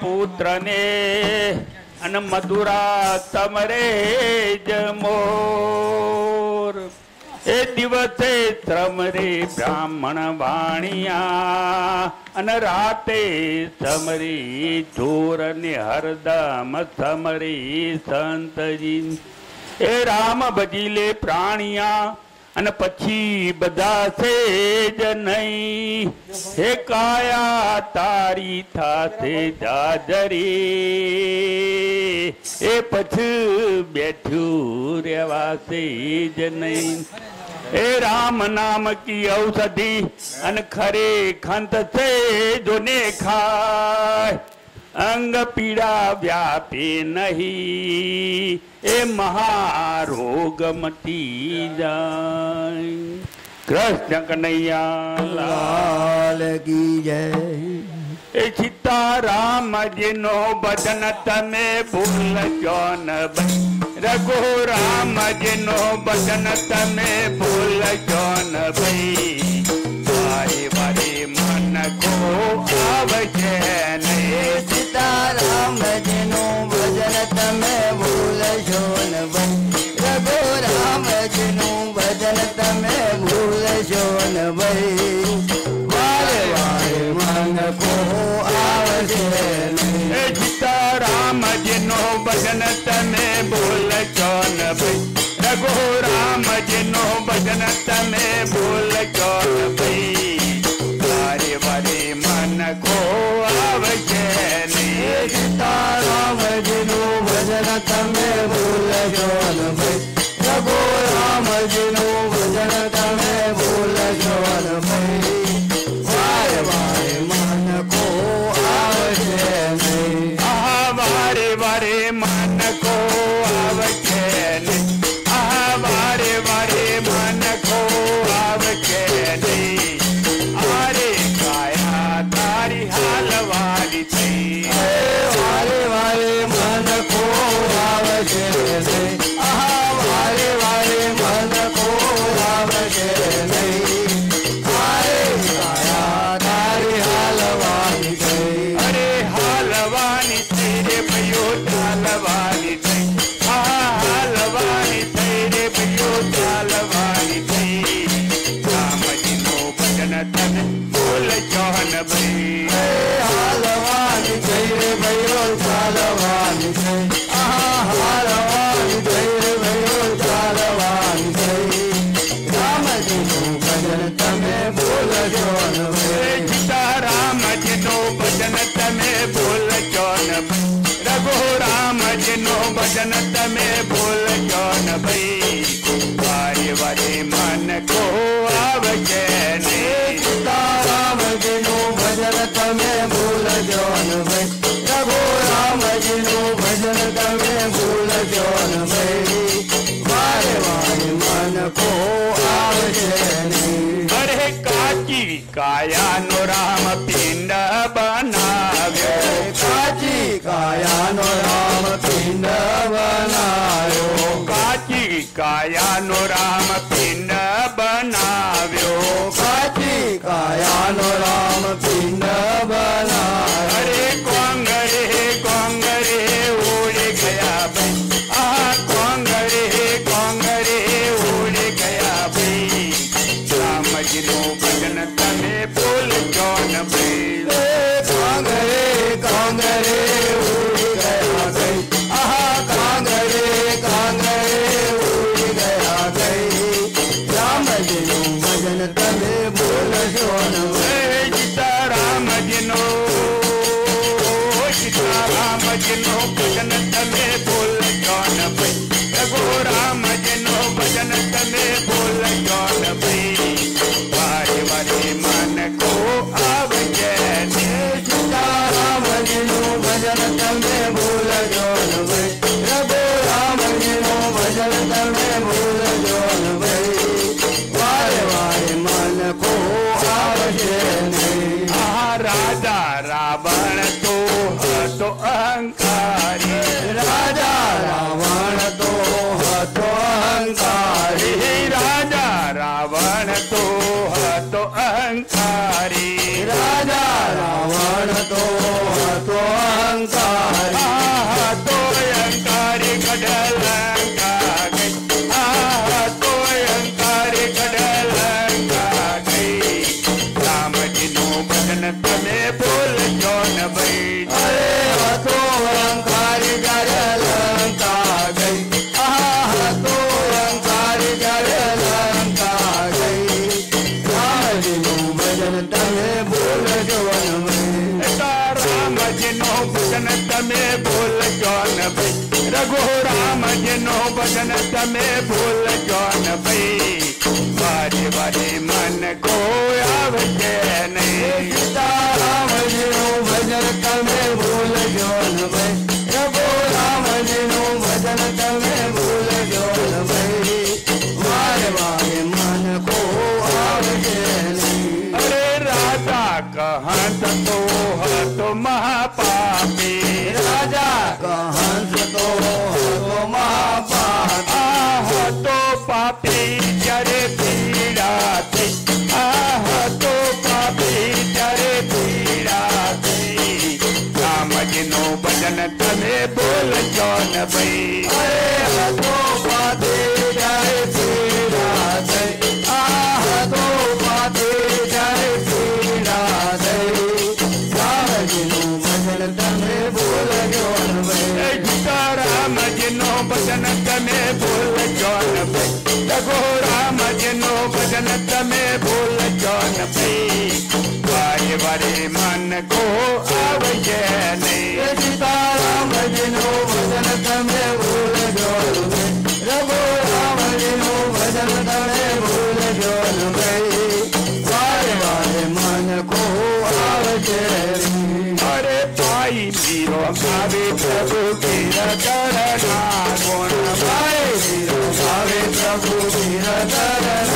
પુત્ર ને અને મધુરા તમરે જમોર એ દિવસે શ્રમરે બ્રાહ્મણ વાણિયા અને રાતે સમરી ચોર ને હરદમ સમરી સંતજી એ રામ ભજીલે પ્રાણિયા અને પછી બધા છે જ નહીં હે કાયા તારી થાશે જાજરી એ પછી બેઠું રેવાશે જ નહીં એ રામ નામ કી ઔષધિ અને ખરે ખંત છે જોને ખાય અંગ પીડા વ્યાપે નહીં એ મહારોગ મટી જાય કૃષ્ણ કનૈયા લાલ કી જય એ સીતારામજીનો ભજન તમે ભૂલજો ન ભાઈ રઘુરામજીનો ભજન તમે ભૂલજો ન ભાઈ વારે વારે મન કો આવશે નહીં સીતારામજીનું ભજન તમે ભૂલશો ન ભાઈ રઘુરામજીનું ભજન તમે ભૂલશો ન ભાઈ વારે વારે મન કો આવશે નહીં એ સીતારામજીનો ભજન તમે ભૂલજો ન ભાઈ રઘુરામજીનો ભજન તમે ભૂલજો ન ભાઈ વારે વારે મન કો આવશે નહીં સીતારામજીનું ભજન તમે ભૂલશો ન ભાઈ રઘુરામજીનું ભજન તમે ભૂલશો ન ભાઈ વારે વારે મન કો આવશે નહીં વારે વારે મન કો આવશે નહીં વારે વારે મન કો આવશે નહીં અરે કાયા તારી હાલવાની થઈ વારે વારે મન કો આવશે નહીં વારે વારે મન કો આવશે નહીં અરે કાયા તારી હાલવાની થઈ અરે હાલવાની થઈ રે ભયો ચાલવાની થઈ હાલવાની થઈ રે ભયો ચાલવાની થઈ રામજીનું ભજન તને ભૂલજો ન ભાઈ હાલવાની થઈ રે ભયો ચાલવાની થઈ હાલવાની થઈ રે ભયો ચાલવાની થઈ રામજીનું ભજન તમે ભૂલજો ન ભાઈ સીતારામજીનું ભજન તમે ભૂલજો ન ભાઈ રઘુરામજીનું ભજન તમે ભૂલજો ન ભાઈ વારે વારે મન કો આવશે નહીં સીતારામજીનું ભજન તમે ભૂલજો ન ભાઈ રઘુરામજીનું ભજન તમે ભૂલજો ન ભાઈ વારે વારે મન કો આવશે નહીં અરે કાચી કાયાનો રામ પિંડ બનાવ્યો કાચી કાયાનો રામ પિંડ બનાવ્યો કાચી કાયાનો રામ પિંડ બનાવ્યો કાચી કાયાનો રામ પિંડ બનાવ્યો અરે કોંગરે કોંગરે ઉડી ગયા ભાઈ કોંગરે કોંગરે ઉડી ગયા ભાઈ રામજીનું ભજન તમે ભૂલજો ન ભાઈ કાંગરે કાંગરે ઉડી ગયા ગઈ કાંગરે કાંગરે ઉડી ગયા ગઈ રામજીનું ભજન તમે ભૂલશો ન સીતારામજીનું ભજન તમે ભૂલજો ન ભાઈ રઘુરામજીનું ભજન તમે ભૂલજો ન ભાઈ વારે વારે મન કો આવશે સીતારામજીનું ભજન તમે ભૂલજો ન ભાઈ રઘુરામજીનું ભજન તમે ભૂલજો ન ભાઈ વારે વારે મન કો આવશે નહીં રાજા રાવણ તો હતો અહંકારી રાજા રાવણ તો હતો અહંકારી રાજા રાવણ તો હતો અહંકારી રાજા રાવણ તો હતો अरे હતો અહંકારી ત્યારે લંકા ગઈ આહા હતો અહંકારી ત્યારે લંકા ગઈ રામજીનું ભજન તમે ભૂલજો નહીં રામજીનો ભજન તમે ભૂલજો ન ભાઈ રઘુ રામજીનો ભજન તમે ભૂલજો ન ભાઈ વારે વારે મન કો આવજે નહીં સીતારામજીનું ભજન તમે ભૂલજો ન ભાઈ રઘુ રામજીનું ભજન તમે ભૂલજો ન ભાઈ વારે વારે મન કો આવજે નહીં અરે રાજા કહંત તો હતો મહાપાપી રાજા કહંસ તો હતો મહાપાપી આ હતો પાપી ત્યારે પીડા થઈ આ હતો પાપી ત્યારે પીડા થઈ રામજીનું ભજન તમે બોલજો ન ભાઈ અરે હતો પાપી ત્યારે પીડા થઈ આ હતો પાપી ત્યારે પીડા થઈ રામજીનું ભજન તમે ભૂલજો ન ભાઈ રામજીનું ભજન તમે બોલજો ન ભાઈ રઘુ રામજીનું ભજન તમે બોલજો ન ભાઈ વારે વારે મન કો આવજે નહીં સીતારામજીનું ભજન તમે ભૂલજો ન ભાઈ રઘુ રામજીનું ભજન તમે ભૂલજો ન ભાઈ વારે વારે મન કો આવજે નહીં અરે ભાઈ મીરો ગાવે પ્રભુ કીર્તનના ગુણ ભાઈ વીરો ભાવે પ્રભુ કીર્તનના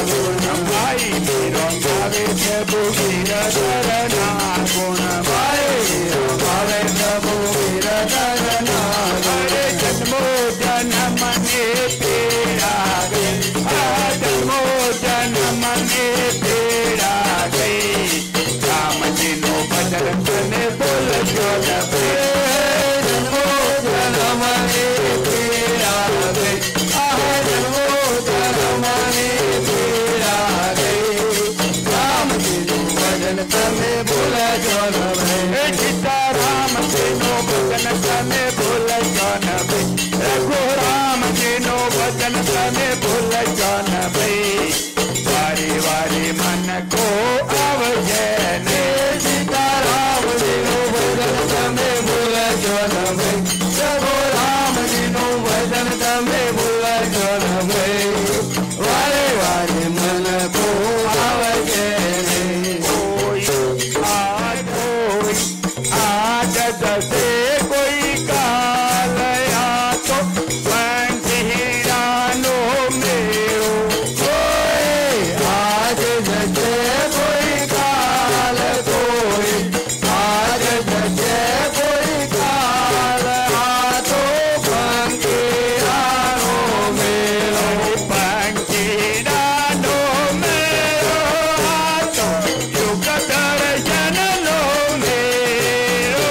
ગુણ ભાઈ મીરો ગાવે પ્રભુ કીર્તનના ગુણ ભાઈ વીરો ભાવે પ્રભુ કીર્તનના ગુણ અરે જન્મો જન્મ ને પીડા ગઈ આ જન્મો જન્મ ને પીડા ગઈ રામજીનું ભજન તને બોલજો ન ભાઈ જન્મો જન્મની પીડા ગઈ આ જન્મો જન્મની પીડા ગઈ રામજીનું ભજન તમે ભૂલજો ન ભાઈ સીતારામજીનું ભજન તમે ભૂલજો ન ભાઈ રઘુ રામજીનું ભજન તમે ભૂલજો ન ભાઈ વારે વારે મન કો આવજે ને સીતારામજીનું ભજન તમે ભૂલજો ન ભાઈ રઘુ રામજીનું ભજન તમે ભૂલજો ન ભાઈ વારે વારે મન કો આવજે નહીં કોઈ આજ દસે કોઈ કાલ આતો પંખીરાનો મેળો કોઈ આજ જશે કોઈ કાલ કોઈ આજ જશે કોઈ કાલ આ તો પંખીરાનો મેળો પંખીરાનો મેળો આતો યુગ દર્શનનો મેળો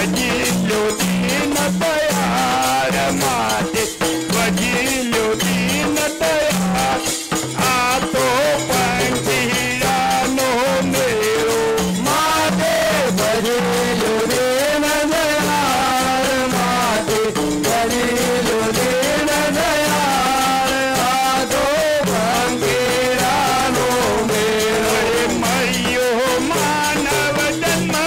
વજીલ્યો દીન દયાળ માટે વજીલ્યો દીન દયાળ આ તો પંખીડાનો મેળો માટે ભજેલો દેન દયાળ માટે ભજેલો દેન દયાળ આ તો પંખીડાનો મેળો મળ્યો માનવ જન્મય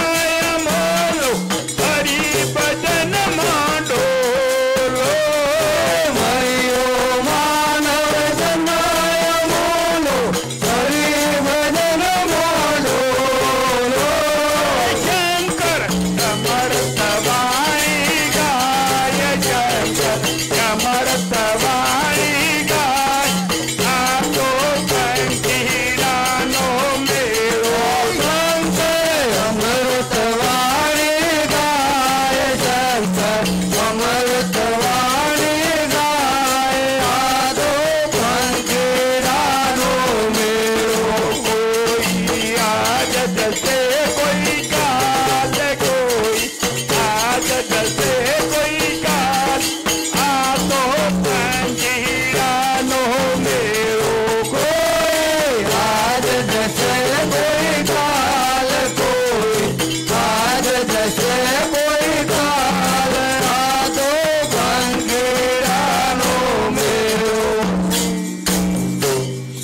મોલો હરિ ભજન માંડોલો મળ્યો માનવ જન્મય મોલો હરિ ભજન મોલો શંકર કમર તવાઈ ગાય શંકર કમર તવાઈ ગાય આ તો પંખીડાનો મેળો અમૃતવાણી ગાય શંકર અમૃતવાણી ગાય આ તો પંખીડાનો મેળો કોઈ આજ જશે કોઈ કાલ કોઈ આજ જશે કોઈ કાલ આ તો પંખીડાનો મેળો કોઈ આજ જશે કોઈ કાલ કોઈ આજ જશે કોઈ કાલ આ તો પંખીડાનો મેળો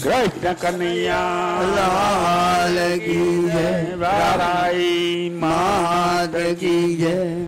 કૃષ્ણ કનૈયા લાલ કી જય રારાઈ માત કી જય